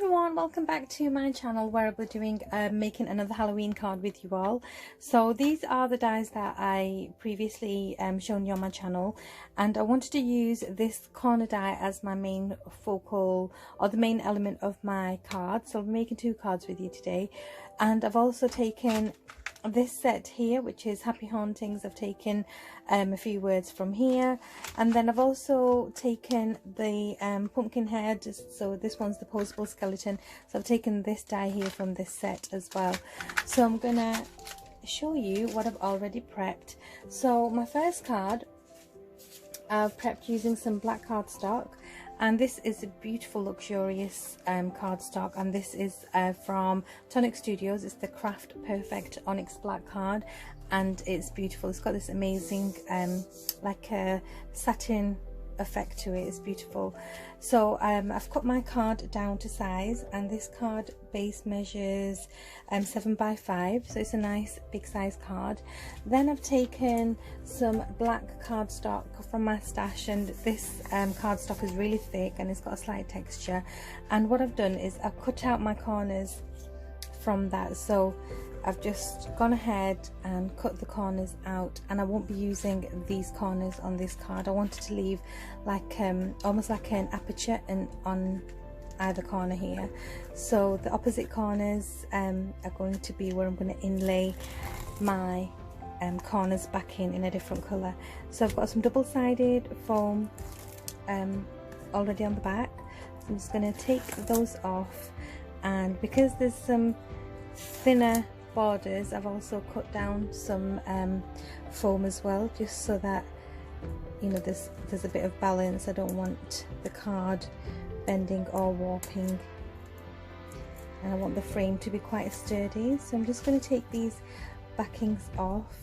everyone, welcome back to my channel where I'll be doing making another Halloween card with you all. So these are the dies that I previously shown you on my channel, and I wanted to use this corner die as my main focal or the main element of my card. So I'm making two cards with you today, and I've also taken this set here, which is Happy Hauntings. I've taken a few words from here, and then I've also taken the pumpkin head. So this one's the posable skeleton, so I've taken this die here from this set as well. So I'm gonna show you what I've already prepped. So my first card I've prepped using some black cardstock, and this is a beautiful luxurious cardstock, and this is from Tonic Studios. It's the Craft Perfect Onyx Black card, and it's beautiful. It's got this amazing like a satin effect to it. It's beautiful. So I've cut my card down to size, and this card base measures 7 by 5, so it's a nice big size card. Then I've taken some black cardstock from my stash, and this cardstock is really thick and it's got a slight texture, and what I've done is I've cut out my corners from that. So I've just gone ahead and cut the corners out, and I won't be using these corners on this card. I wanted to leave like almost like an aperture on either corner here. So the opposite corners are going to be where I'm going to inlay my corners back in a different colour. So I've got some double-sided foam already on the back. So I'm just going to take those off, and because there's some thinner borders, I've also cut down some foam as well, just so that, you know, there's a bit of balance. I don't want the card bending or warping, and I want the frame to be quite sturdy. So I'm just going to take these backings off,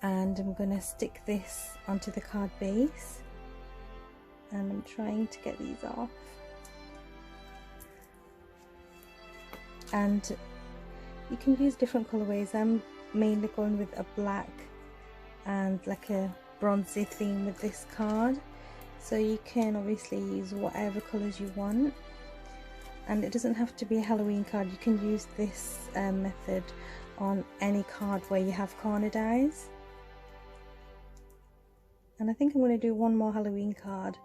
and I'm going to stick this onto the card base, and I'm trying to get these off. And you can use different colorways. I'm mainly going with a black and like a bronzy theme with this card, so you can obviously use whatever colors you want, and it doesn't have to be a Halloween card. You can use this method on any card where you have corner dies. And I think I'm going to do one more Halloween card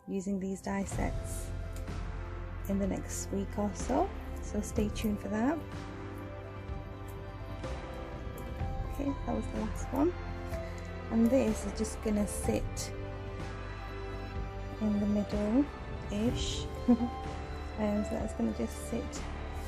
using these die sets in the next week or so. So stay tuned for that. Okay, that was the last one. And this is just gonna sit in the middle-ish. So that's gonna just sit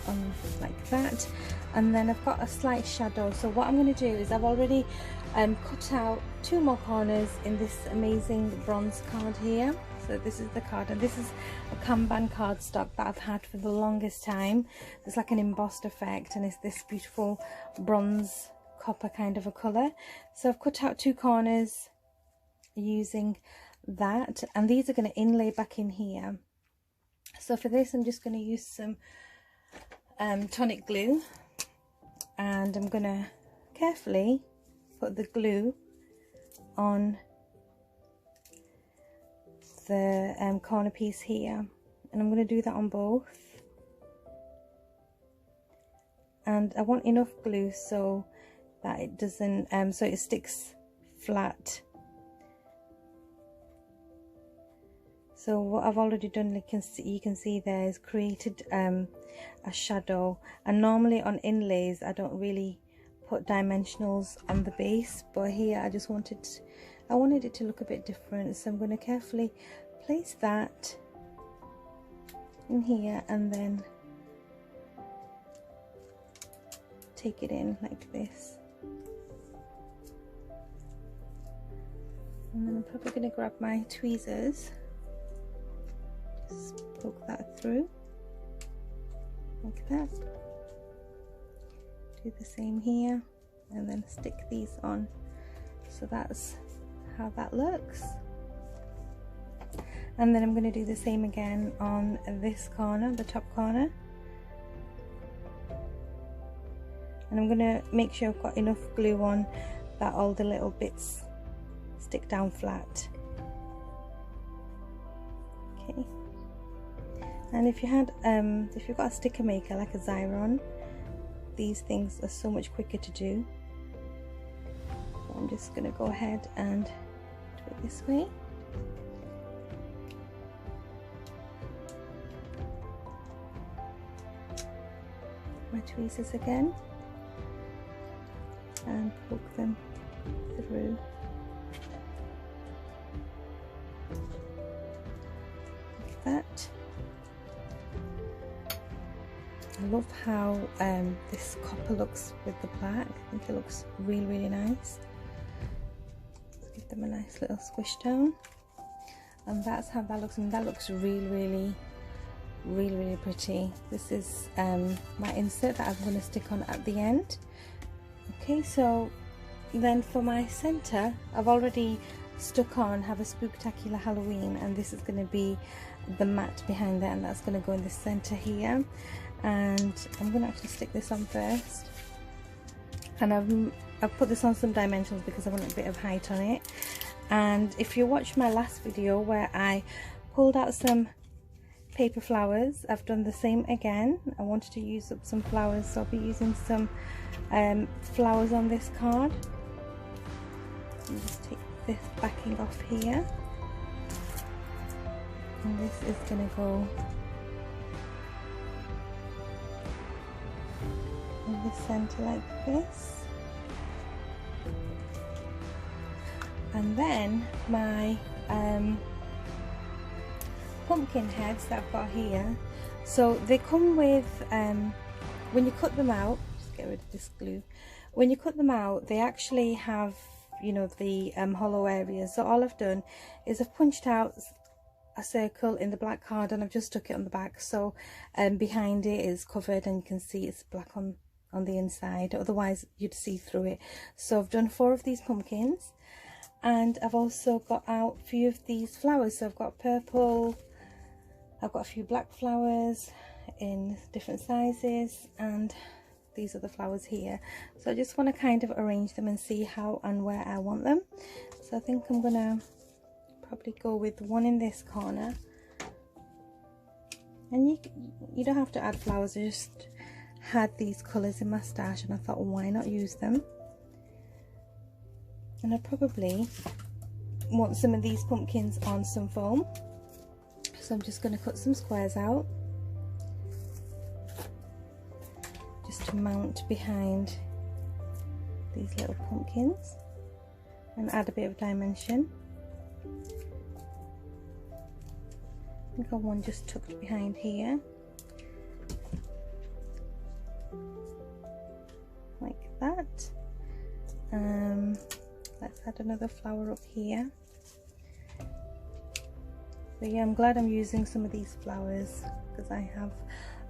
on like that. And then I've got a slight shadow. So what I'm gonna do is I've already cut out 2 more corners in this amazing bronze card here. So this is the card, and this is a Kanban cardstock that I've had for the longest time. It's like an embossed effect, and it's this beautiful bronze copper kind of a colour. So I've cut out 2 corners using that, and these are going to inlay back in here. So for this I'm just going to use some tonic glue, and I'm going to carefully put the glue on the corner piece here, and I'm going to do that on both. And I want enough glue so that it doesn't so it sticks flat. So what I've already done, you can see there, is created a shadow. And normally on inlays I don't really put dimensionals on the base, but here I just wanted it to look a bit different. So I'm going to carefully place that in here, and then take it in like this. And then I'm probably going to grab my tweezers, just poke that through like that. Do the same here, and then stick these on. So that's how that looks. And then I'm going to do the same again on this corner, the top corner, and I'm going to make sure I've got enough glue on that all the little bits stick down flat. Okay, and if you've got a sticker maker like a Xyron, these things are so much quicker to do. So I'm just going to go ahead and do it this way. My tweezers again, and poke them through. Like that. I love how this copper looks with the black. I think it looks really, really nice. Let's give them a nice little squish down, and that's how that looks. And that looks really, really pretty. This is my insert that I'm going to stick on at the end. Okay, so then for my center, I've already stuck on Have a Spooktacular Halloween, and this is going to be the mat behind that, and that's going to go in the center here. And I'm going to actually stick this on first, and I've put this on some dimensionals because I want a bit of height on it. And if you watch my last video where I pulled out some paper flowers, I've done the same again. I wanted to use up some flowers, so I'll be using some flowers on this card. I'll just take this backing off here, and this is going to go in the center like this. And then my pumpkin heads that I've got here, so they come with when you cut them out, just get rid of this glue, when you cut them out they actually have, you know, the hollow areas. So all I've done is I've punched out a circle in the black card, and I've just stuck it on the back, so behind it is covered and you can see it's black on the inside, otherwise you'd see through it. So I've done 4 of these pumpkins, and I've also got out a few of these flowers. So I've got purple, I've got a few black flowers in different sizes, and these are the flowers here. So I just want to kind of arrange them and see how and where I want them. So I think I'm gonna probably go with one in this corner, and you don't have to add flowers. I just had these colours in my stash and I thought, why not use them? And I probably want some of these pumpkins on some foam, so I'm just going to cut some squares out just to mount behind these little pumpkins and add a bit of dimension. I think I want one just tucked behind here, like that. Let's add another flower up here. But yeah, I'm glad I'm using some of these flowers because I have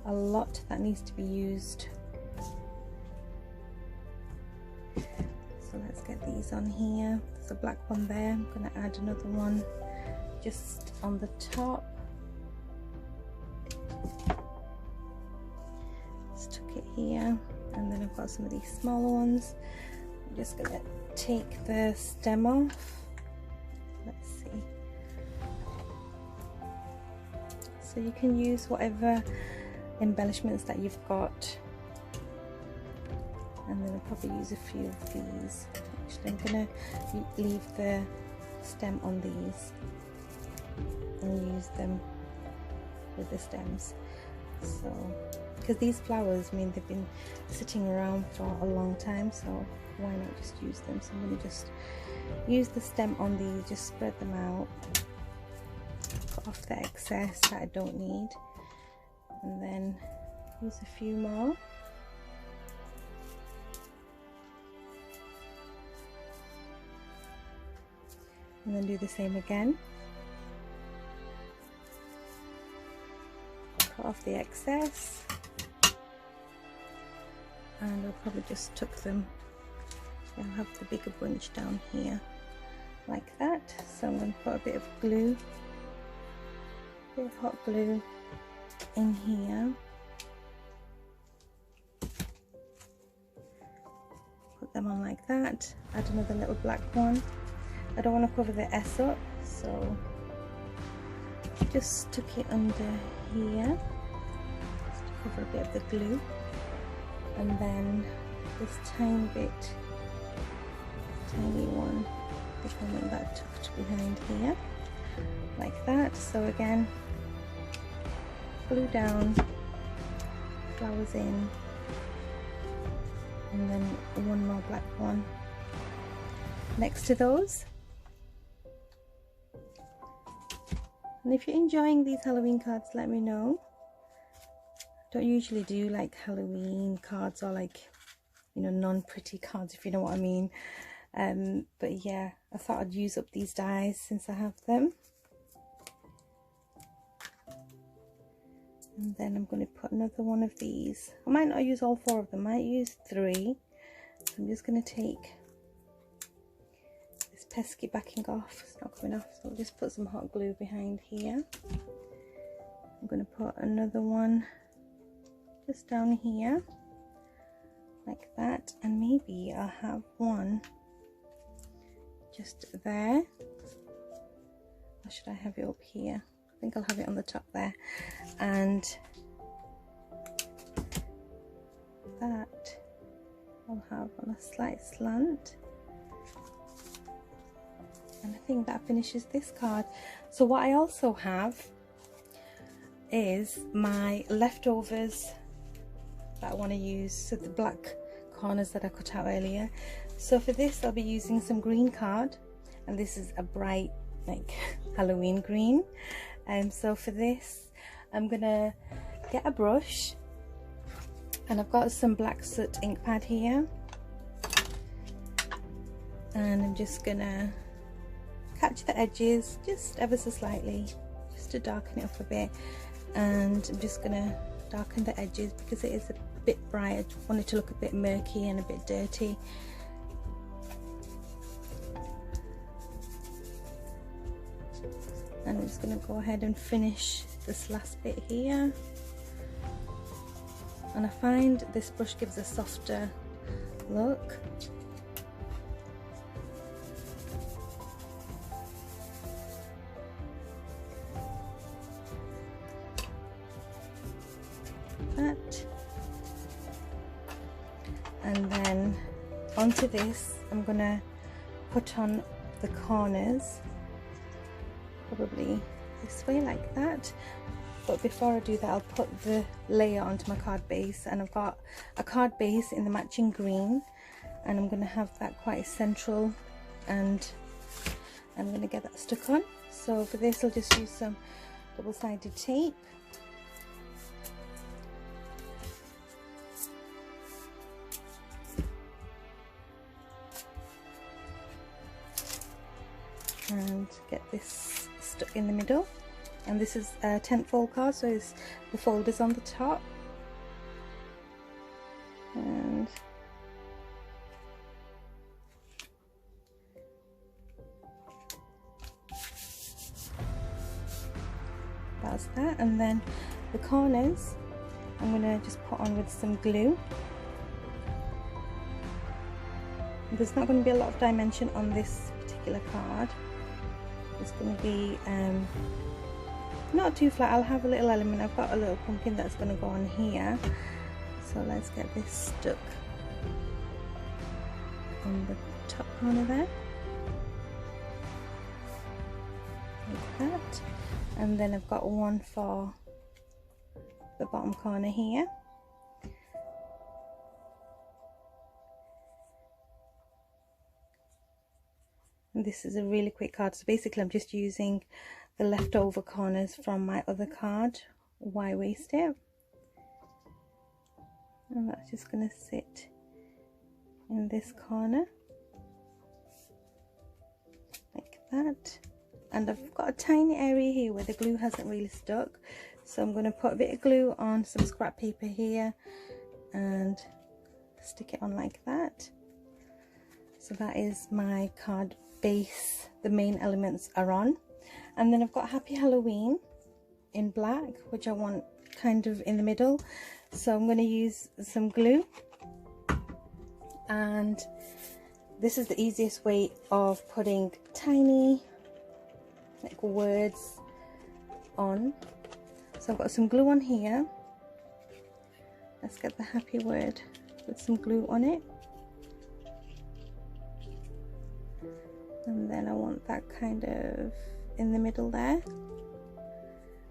a lot that needs to be used. So let's get these on here. There's a black one there. I'm going to add another one just on the top. Stuck it here, and then I've got some of these smaller ones. I'm just going to take the stem off. Let's see. So you can use whatever embellishments that you've got, and then I'll probably use a few of these. Actually, I'm going to leave the stem on these and use them with the stems. So because these flowers, I mean, they've been sitting around for a long time, so why not just use them? So I'm going to just use the stem on these, just spread them out, cut off the excess that I don't need, and then use a few more. And then do the same again. Cut off the excess, and I'll probably just tuck them. I'll have the bigger bunch down here like that. So I'm going to put a bit of glue, a bit of hot glue in here. Put them on like that. Add another little black one. I don't want to cover the S up, so just stuck it under here just to cover a bit of the glue, and then this tiny one, I think I want that tucked behind here like that. So again, glue down, flowers in, and then one more black one next to those. And if you're enjoying these Halloween cards, let me know. I don't usually do like Halloween cards or like, you know, non-pretty cards, if you know what I mean. But yeah, I thought I'd use up these dies since I have them. And then I'm going to put another one of these. I might not use all 4 of them, I might use 3. So I'm just going to take this pesky backing off. It's not coming off, so I'll just put some hot glue behind here. I'm going to put another one just down here like that, and maybe I'll have one just there, or should I have it up here? I think I'll have it on the top there, and that I'll have on a slight slant, and I think that finishes this card. So what I also have is my leftovers that I want to use, so the black corners that I cut out earlier. So for this I'll be using some green card, and this is a bright like Halloween green. And so for this I'm gonna get a brush, and I've got some black soot ink pad here, and I'm just gonna catch the edges just ever so slightly just to darken it up a bit, and I'm just gonna darken the edges because it is a bit bright. I want it to look a bit murky and a bit dirty. And I'm just going to go ahead and finish this last bit here, and I find this brush gives a softer look. That, and then onto this I'm going to put on the corners, probably this way like that. But before I do that, I'll put the layer onto my card base, and I've got a card base in the matching green, and I'm going to have that quite central, and I'm going to get that stuck on. So for this I'll just use some double-sided tape, and get this stuck in the middle. And this is a 10th fold card, so it's the folders on the top, and that's that. And then the corners I'm going to just put on with some glue. There's not going to be a lot of dimension on this particular card. It's going to be not too flat. I'll have a little element. I've got a little pumpkin that's going to go on here, so let's get this stuck on the top corner there like that. And then I've got one for the bottom corner here. And this is a really quick card, so basically I'm just using the leftover corners from my other card. Why waste it? And that's just going to sit in this corner like that. And I've got a tiny area here where the glue hasn't really stuck, so I'm going to put a bit of glue on some scrap paper here and stick it on like that. So that is my card base. The main elements are on, and then I've got Happy Halloween in black, which I want kind of in the middle, so I'm going to use some glue, and this is the easiest way of putting tiny like words on. So I've got some glue on here. Let's get the happy word with some glue on it. And then I want that kind of in the middle there.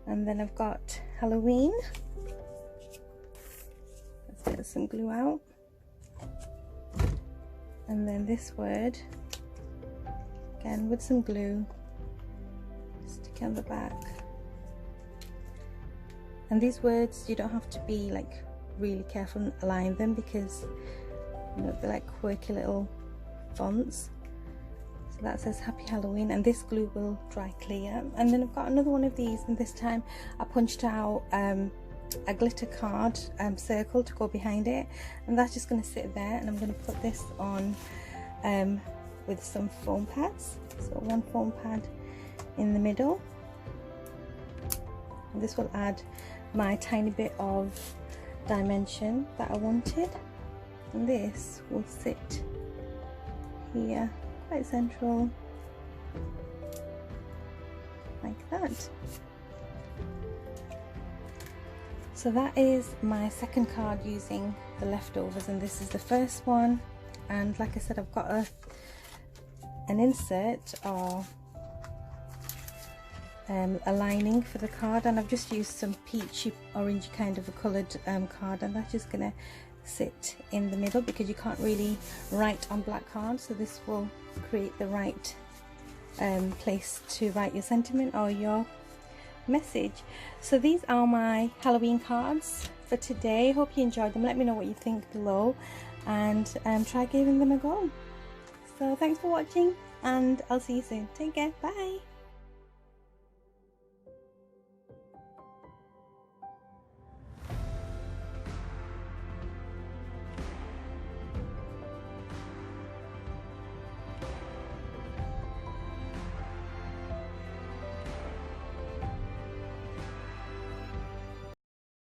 And then I've got Halloween. Let's get some glue out. And then this word, again with some glue, stick it on the back. And these words, you don't have to be like really careful and align them, because you know they're like quirky little fonts. So that says Happy Halloween, and this glue will dry clear. And then I've got another one of these, and this time I punched out a glitter card circle to go behind it, and that's just going to sit there. And I'm going to put this on with some foam pads. So one foam pad in the middle, and this will add my tiny bit of dimension that I wanted, and this will sit here quite central like that. So that is my second card using the leftovers, and this is the first one. And like I said, I've got an insert or a lining for the card, and I've just used some peachy orangey kind of a coloured card, and that's just gonna sit in the middle because you can't really write on black card, so this will create the right place to write your sentiment or your message. So these are my Halloween cards for today. Hope you enjoyed them. Let me know what you think below, and try giving them a go. So thanks for watching, and I'll see you soon. Take care. Bye.